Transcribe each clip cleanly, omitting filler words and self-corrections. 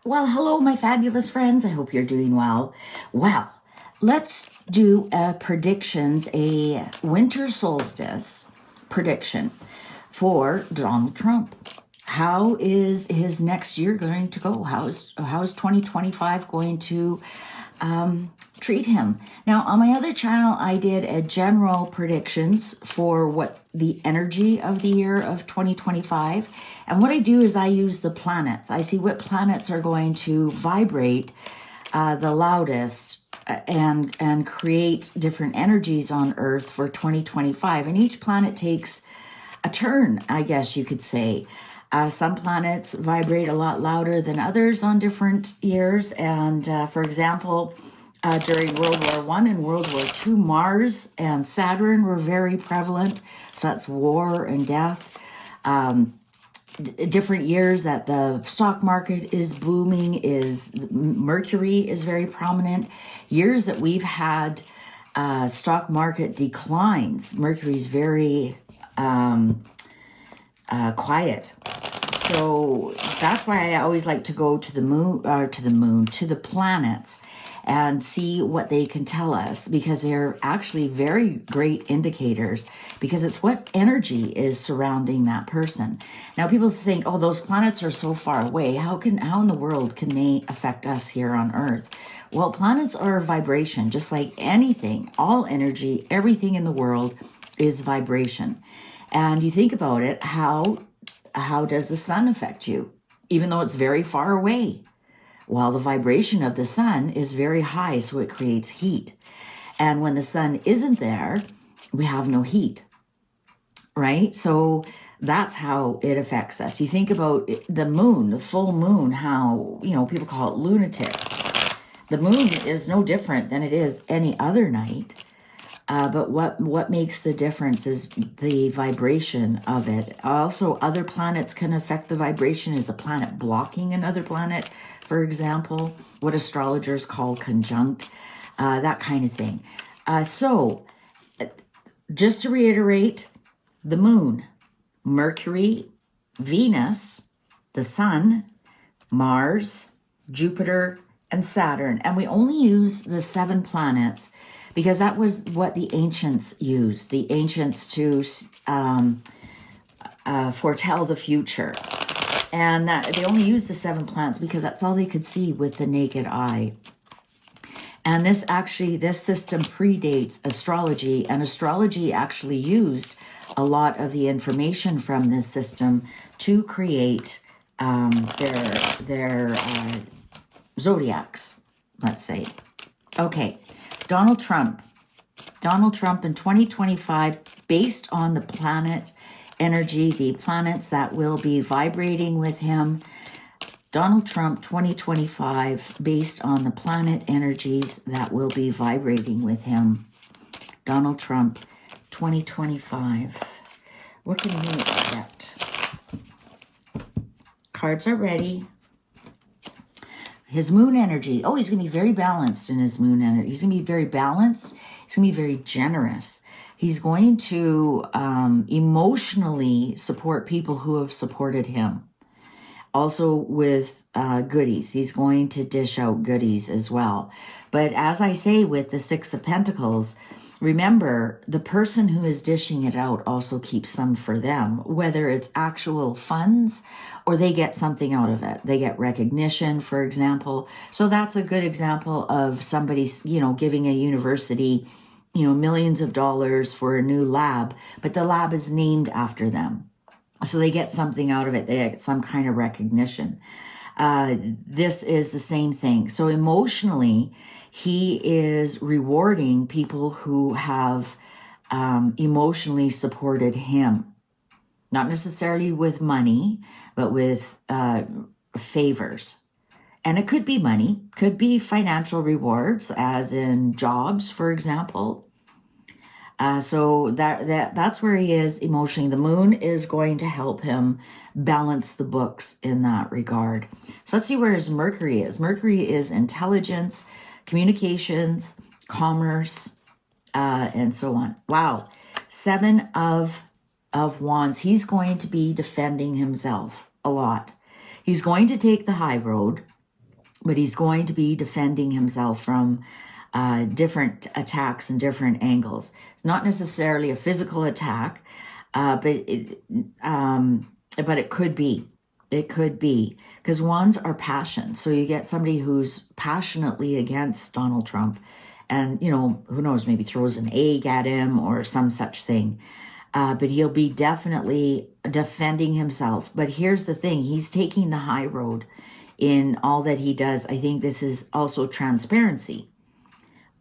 Well, hello, my fabulous friends. I hope you're doing well. Well, let's do a winter solstice prediction for Donald Trump. How is his next year going to go? How's 2025 going to treat him? Now, on my other channel, I did a general predictions for what the energy of the year of 2025. And what I do is I use the planets. I see what planets are going to vibrate the loudest and create different energies on Earth for 2025. And each planet takes a turn, I guess you could say. Some planets vibrate a lot louder than others on different years. And for example, during World War I and World War II, Mars and Saturn were very prevalent. So that's war and death. Different years that the stock market is booming is Mercury is very prominent. Years that we've had stock market declines, Mercury's very quiet. So that's why I always like to go to the moon, to the planets, and see what they can tell us, because they're actually very great indicators, because it's what energy is surrounding that person. Now, people think, oh, those planets are so far away. How in the world can they affect us here on Earth? Well, planets are vibration, just like anything, all energy, everything in the world is vibration. And you think about it, how does the sun affect you? Even though it's very far away. Well, the vibration of the sun is very high, so it creates heat. And when the sun isn't there, we have no heat, right? So that's how it affects us. You think about the moon, the full moon, how, people call it lunatics. The moon is no different than it is any other night. But what makes the difference is the vibration of it. Also, other planets can affect the vibration. Is a planet blocking another planet, for example, what astrologers call conjunct, that kind of thing. So, just to reiterate, the moon, Mercury, Venus, the sun, Mars, Jupiter, and Saturn. And we only use the 7 planets because that was what the ancients used. The ancients to foretell the future. And they only used the 7 planets because that's all they could see with the naked eye. And this system predates astrology, and astrology actually used a lot of the information from this system to create their zodiacs, let's say. Okay, Donald Trump in 2025, based on the planet energy, the planets that will be vibrating with him. Donald Trump 2025, based on the planet energies that will be vibrating with him. Donald Trump 2025. What can we expect? Cards are ready. His moon energy. Oh, he's going to be very balanced in his moon energy. He's going to be very balanced. He's going to be very generous. He's going to emotionally support people who have supported him. Also with goodies. He's going to dish out goodies as well. But as I say with the 6 of Pentacles, remember, the person who is dishing it out also keeps some for them, whether it's actual funds or they get something out of it. They get recognition, for example. So that's a good example of somebody, giving a university, millions of dollars for a new lab, but the lab is named after them. So they get something out of it. They get some kind of recognition. This is the same thing. So emotionally, he is rewarding people who have emotionally supported him. Not necessarily with money, but with favors. And it could be money, could be financial rewards, as in jobs, for example. So that's where he is emotionally. The moon is going to help him balance the books in that regard. So let's see where his Mercury is. Mercury is intelligence, communications, commerce, and so on. Wow. 7 of Wands. He's going to be defending himself a lot. He's going to take the high road. but he's going to be defending himself from different attacks and different angles. It's not necessarily a physical attack, but it could be. It could be, because wands are passion. So you get somebody who's passionately against Donald Trump and, who knows, maybe throws an egg at him or some such thing. But he'll be definitely defending himself. But here's the thing. He's taking the high road in all that he does. I think this is also transparency.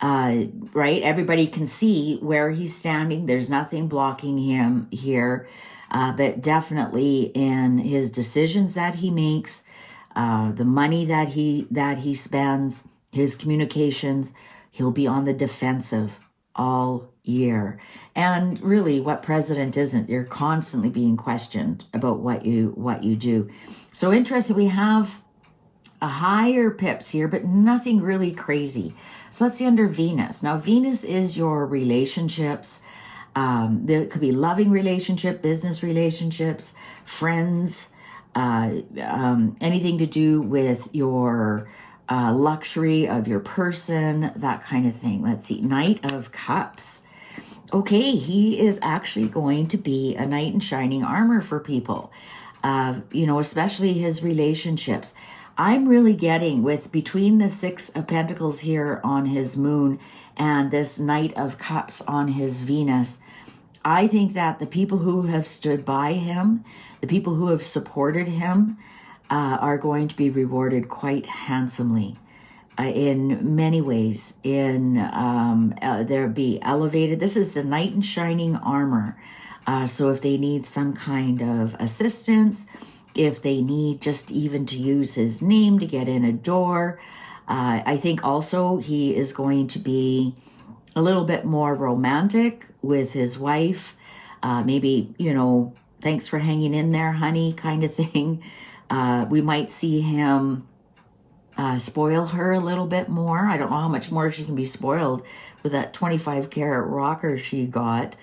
Right? Everybody can see where he's standing. There's nothing blocking him here. But definitely in his decisions that he makes, the money that he spends, his communications, he'll be on the defensive all year. And really, what president isn't? You're constantly being questioned about what you do. So interesting. We have a higher pips here, but nothing really crazy. So let's see under Venus. Now, Venus is your relationships. There could be loving relationship, business relationships, friends, anything to do with your luxury of your person, that kind of thing. Let's see, Knight of Cups. Okay, he is actually going to be a knight in shining armor for people, especially his relationships. I'm really getting with between the Six of Pentacles here on his moon and this Knight of Cups on his Venus. I think that the people who have stood by him, the people who have supported him, are going to be rewarded quite handsomely in many ways. They'll be elevated. This is a knight in shining armor. So if they need some kind of assistance, if they need just even to use his name to get in a door, I think also he is going to be a little bit more romantic with his wife. Maybe, thanks for hanging in there, honey, kind of thing. We might see him spoil her a little bit more. I don't know how much more she can be spoiled with that 25 karat rocker she got.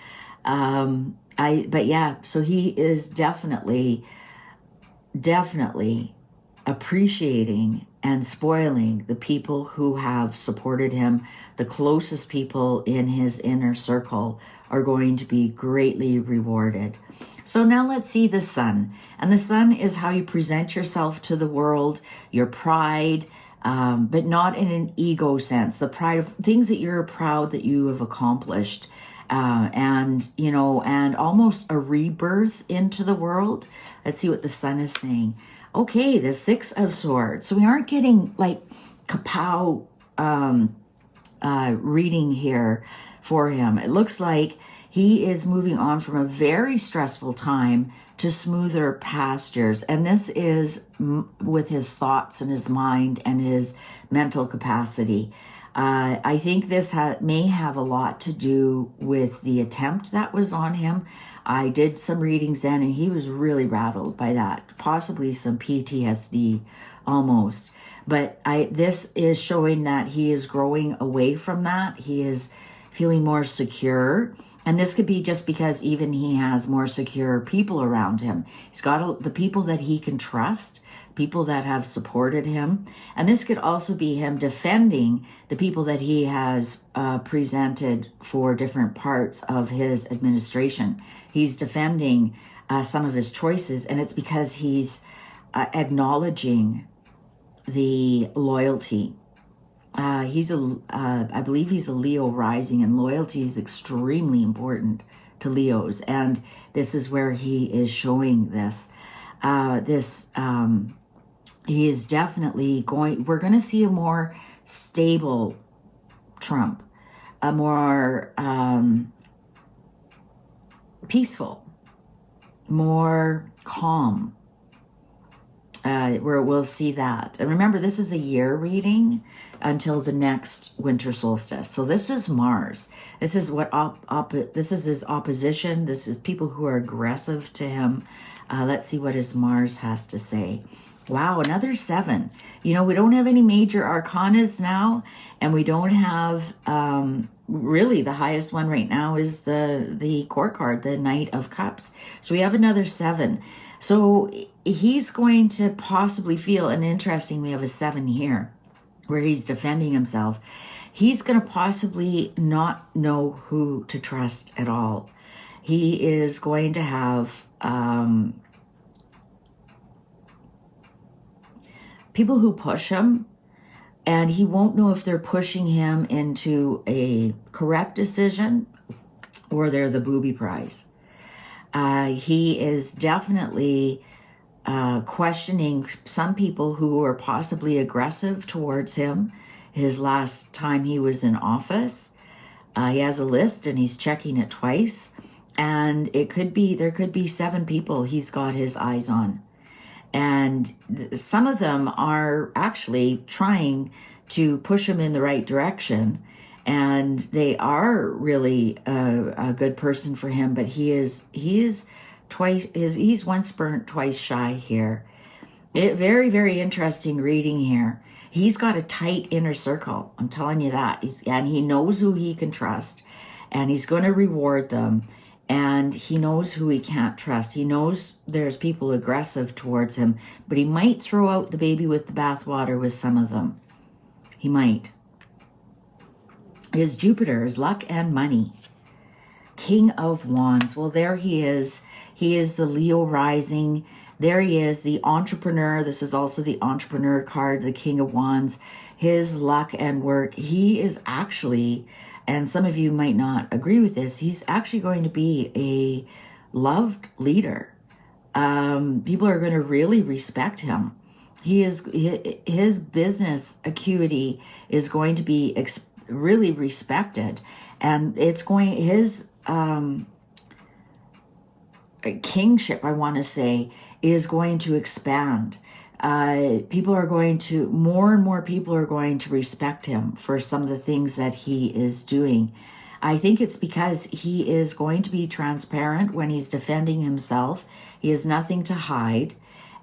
But yeah, so he is definitely appreciating and spoiling the people who have supported him. The closest people in his inner circle are going to be greatly rewarded. So now let's see the sun. And the sun is how you present yourself to the world, your pride, but not in an ego sense. The pride of things that you're proud that you have accomplished. And almost a rebirth into the world. Let's see what the sun is saying. Okay, the Six of Swords. So we aren't getting like kapow reading here for him. It looks like he is moving on from a very stressful time to smoother pastures. And this is with his thoughts and his mind and his mental capacity. I think this may have a lot to do with the attempt that was on him. I did some readings then, and he was really rattled by that, possibly some PTSD almost. But this is showing that he is growing away from that. He is feeling more secure. And this could be just because even he has more secure people around him. He's got the people that he can trust, people that have supported him. And this could also be him defending the people that he has presented for different parts of his administration. He's defending some of his choices, and it's because he's acknowledging the loyalty. I believe he's a Leo rising, and loyalty is extremely important to Leos. And this is where he is showing this. He is definitely we're going to see a more stable Trump, a more peaceful, more calm, where we'll see that. And remember, this is a year reading until the next winter solstice. So this is Mars. This is what this is his opposition. This is people who are aggressive to him. Let's see what his Mars has to say. Wow, another 7. We don't have any major arcanas now, and we don't have really the highest one right now is the court card, the Knight of Cups. So we have another 7. So he's going to possibly feel, and interesting, we have a 7 here where he's defending himself. He's going to possibly not know who to trust at all. He is going to have people who push him, and he won't know if they're pushing him into a correct decision or they're the booby prize. He is definitely questioning some people who are possibly aggressive towards him. His last time he was in office, he has a list and he's checking it twice. And there could be 7 people he's got his eyes on. And some of them are actually trying to push him in the right direction. And they are really a good person for him, but he's once burnt, twice shy here. Very, very interesting reading here. He's got a tight inner circle. I'm telling you that. And he knows who he can trust, and he's going to reward them. And he knows who he can't trust. He knows there's people aggressive towards him, but he might throw out the baby with the bathwater with some of them. He might. His Jupiter is luck and money. King of Wands. Well, there he is. He is the Leo rising. There he is, the entrepreneur. This is also the entrepreneur card, the King of Wands. His luck and work. He is actually, and some of you might not agree with this, he's actually going to be a loved leader. People are going to really respect him. His business acuity is going to be really respected, and his kingship, I want to say, is going to expand. More and more people are going to respect him for some of the things that he is doing. I think it's because he is going to be transparent when he's defending himself. He has nothing to hide.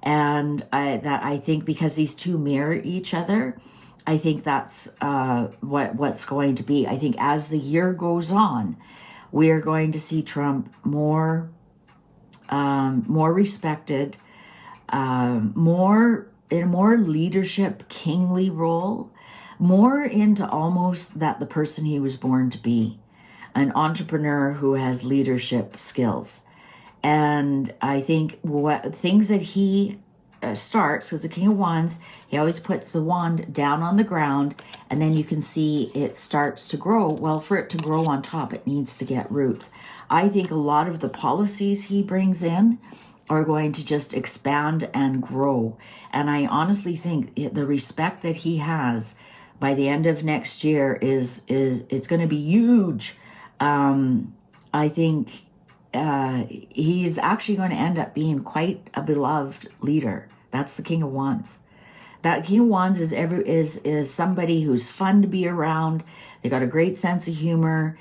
And I think because these two mirror each other, I think that's what's going to be. I think as the year goes on, we are going to see Trump more respected, more in a more leadership, kingly role, more into almost that the person he was born to be, an entrepreneur who has leadership skills. And I think what things that he starts, because the King of Wands, he always puts the wand down on the ground, and then you can see it starts to grow. Well, for it to grow on top, it needs to get roots. I think a lot of the policies he brings in are going to just expand and grow. And I honestly think the respect that he has by the end of next year is it's going to be huge. I think he's actually going to end up being quite a beloved leader. That's the King of Wands. That King of Wands is somebody who's fun to be around. They got a great sense of humor.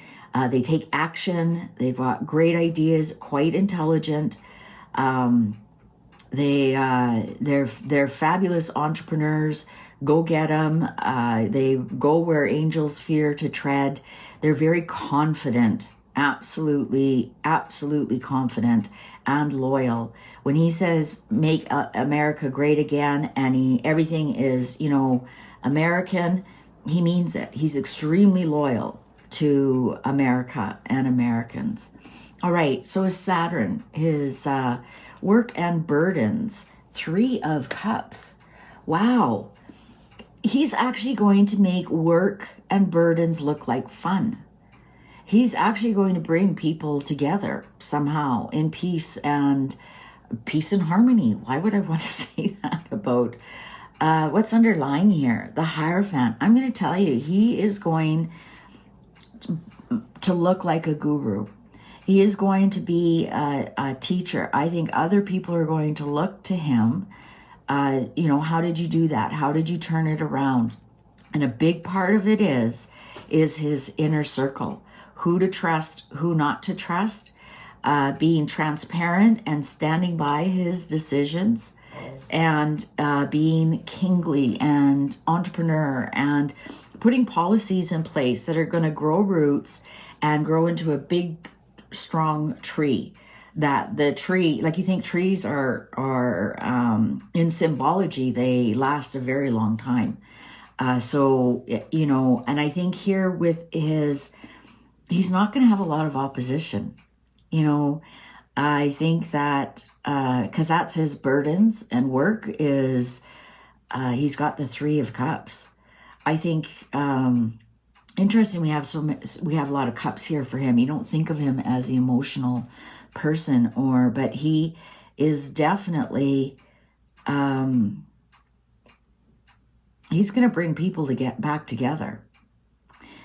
They take action. They've got great ideas, quite intelligent. They're fabulous entrepreneurs. Go get them. They go where angels fear to tread. They're very confident. Absolutely confident and loyal. When he says make America great again, and everything is, American, he means it. He's extremely loyal to America and Americans. All right, so his Saturn, his work and burdens, 3 of Cups. Wow. He's actually going to make work and burdens look like fun. He's actually going to bring people together somehow in peace and harmony. Why would I want to say that about what's underlying here? The Hierophant. I'm going to tell you, he is going to look like a guru. He is going to be a teacher. I think other people are going to look to him. How did you do that? How did you turn it around? And a big part of it is his inner circle. Who to trust, who not to trust, being transparent and standing by his decisions, and being kingly and entrepreneur, and putting policies in place that are going to grow roots and grow into a big, strong tree. that the tree, like you think trees are in symbology, they last a very long time. So, you know, and I think here with he's not going to have a lot of opposition. You know, I think that because that's his burdens and work is he's got the Three of Cups. I think interesting. We have a lot of cups here for him. You don't think of him as the emotional person, but he is definitely he's going to bring people to get back together.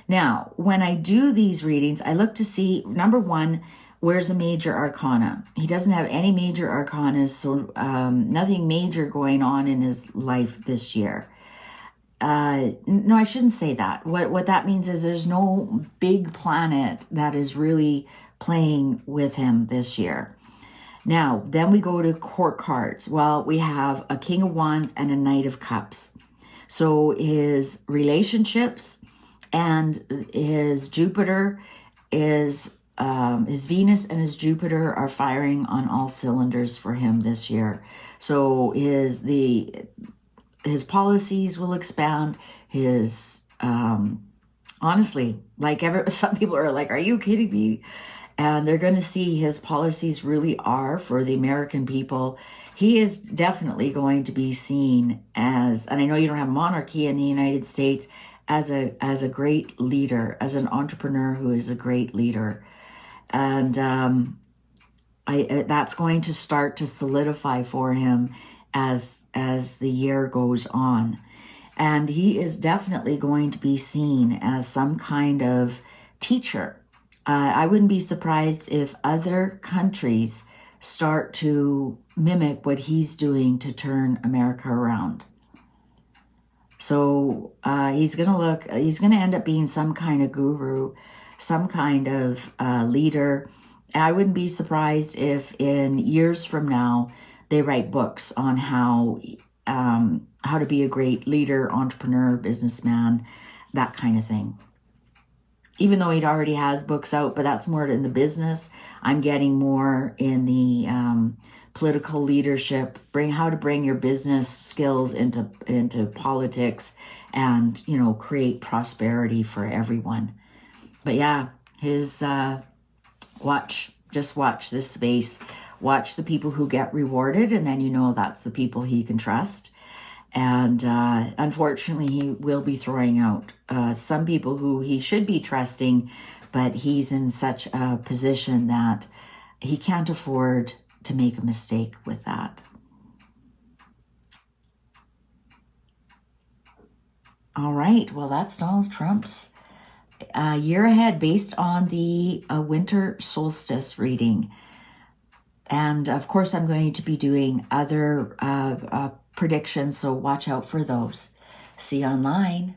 Now, when I do these readings, I look to see, number one, where's a major arcana? He doesn't have any major arcanas, so nothing major going on in his life this year. No, I shouldn't say that. What that means is there's no big planet that is really playing with him this year. Now, then we go to court cards. Well, we have a King of Wands and a Knight of Cups. So his relationships and his Jupiter is his Venus and his Jupiter are firing on all cylinders for him this year. So his policies will expand. His honestly, like some people are like, "Are you kidding me?" And they're going to see his policies really are for the American people. He is definitely going to be seen as, and I know you don't have monarchy in the United States, as a great leader, as an entrepreneur who is a great leader. And that's going to start to solidify for him as the year goes on. And he is definitely going to be seen as some kind of teacher. I wouldn't be surprised if other countries start to mimic what he's doing to turn America around. So he's going to end up being some kind of guru, some kind of leader. I wouldn't be surprised if in years from now, they write books on how to be a great leader, entrepreneur, businessman, that kind of thing. Even though he already has books out, but that's more in the business. I'm getting more in the political leadership, how to bring your business skills into politics and, you know, create prosperity for everyone. But yeah, just watch this space. Watch the people who get rewarded, and then you know that's the people he can trust. And unfortunately, he will be throwing out some people who he should be trusting, but he's in such a position that he can't afford to make a mistake with that. All right, well, that's Donald Trump's year ahead based on the winter solstice reading. And of course, I'm going to be doing other predictions, so watch out for those. See you online.